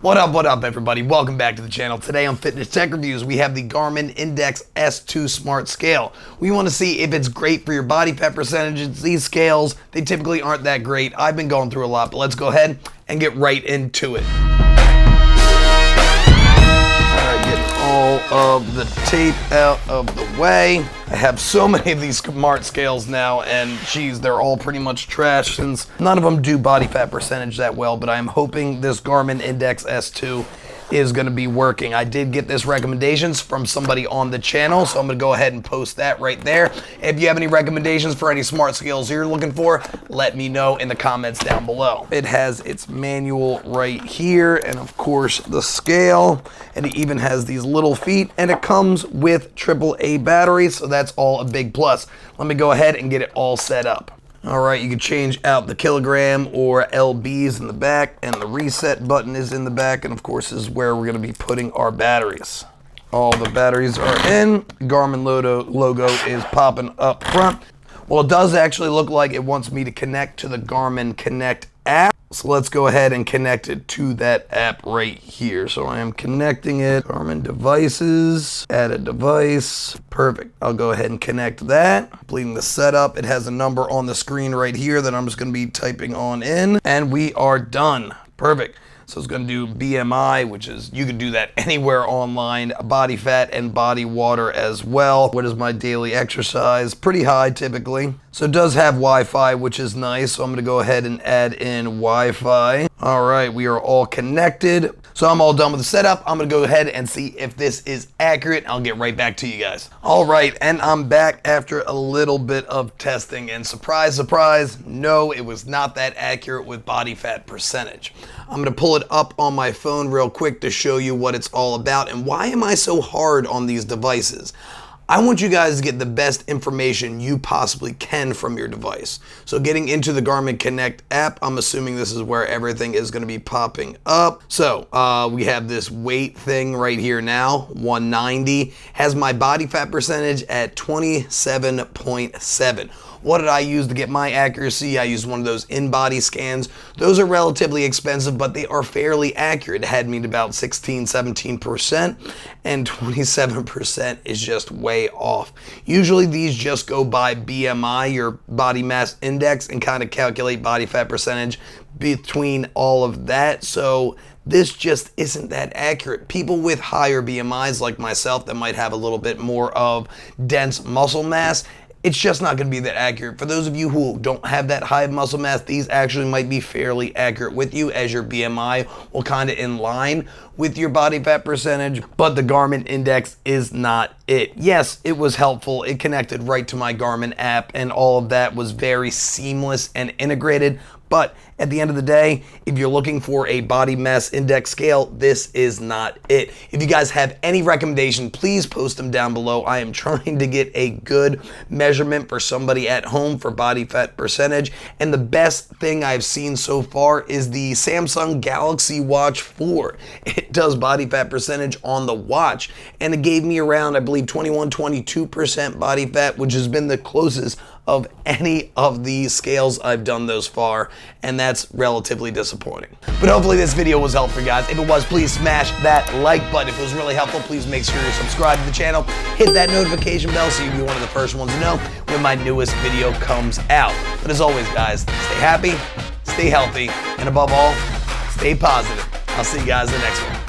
What up, everybody? Welcome back to the channel. Today on Fitness Tech Reviews, we have the Garmin Index S2 Smart Scale. We want to see if it's great for your body fat percentages. These scales, they typically aren't that great. I've been going through a lot, but let's go ahead and get right into it. All of the tape out of the way. I have so many of these smart scales now, and geez, they're all pretty much trash since none of them do body fat percentage that well, but I'm hoping this Garmin Index S2 is going to be working. I did get this recommendations from somebody on the channel, so I'm going to go ahead and post that right there. If you have any recommendations for any smart scales you're looking for, let me know in the comments down below. It has its manual right here, and of course the scale, and it even has these little feet, and it comes with AAA batteries, so that's all a big plus. Let me go ahead and get it all set up. All right, you can change out the kilogram or LBs in the back, and the reset button is in the back, and of course this is where we're going to be putting our batteries. All the batteries are in. Garmin logo is popping up front. Well, it does actually look like it wants me to connect to the Garmin Connect app. So let's go ahead and connect it to that app right here. So I am connecting it. Garmin devices, add a device. Perfect. I'll go ahead and connect that. Completing the setup. It has a number on the screen right here that I'm just going to be typing on in. And we are done. Perfect. So it's going to do BMI, which is, you can do that anywhere online, body fat and body water as well. What is my daily exercise? Pretty high typically. So it does have Wi-Fi, which is nice. So I'm going to go ahead and add in Wi-Fi. All right, we are all connected. So I'm all done with the setup. I'm going to go ahead and see if this is accurate. I'll get right back to you guys. All right, and I'm back after a little bit of testing. And surprise, surprise, no, it was not that accurate with body fat percentage. I'm going to pull it up on my phone real quick to show you what it's all about. And why am I so hard on these devices? I want you guys to get the best information you possibly can from your device. So getting into the Garmin Connect app, I'm assuming this is where everything is going to be popping up. So we have this weight thing right here now, 190, has my body fat percentage at 27.7. What did I use to get my accuracy? I used one of those in-body scans. Those are relatively expensive, but they are fairly accurate. It had me at about 16, 17%, and 27% is just way off. Usually these just go by BMI, your body mass index, and kind of calculate body fat percentage between all of that. So this just isn't that accurate. People with higher BMIs like myself that might have a little bit more of dense muscle mass, it's just not going to be that accurate. For those of you who don't have that high muscle mass, these actually might be fairly accurate with you, as your BMI will kind of in line with your body fat percentage, but the Garmin Index is not it. Yes, it was helpful. It connected right to my Garmin app, and all of that was very seamless and integrated. But at the end of the day, if you're looking for a body mass index scale, this is not it. If you guys have any recommendation, please post them down below. I am trying to get a good measurement for somebody at home for body fat percentage. And the best thing I've seen so far is the Samsung Galaxy Watch 4. It does body fat percentage on the watch, and it gave me around, I believe, 21, 22% body fat, which has been the closest of any of the scales I've done those far, and that's relatively disappointing. But hopefully this video was helpful, guys. If it was, please smash that like button. If it was really helpful, please make sure you subscribe to the channel, hit that notification bell so you'll be one of the first ones to know when my newest video comes out. But as always, guys, stay happy, stay healthy, and above all, stay positive. I'll see you guys in the next one.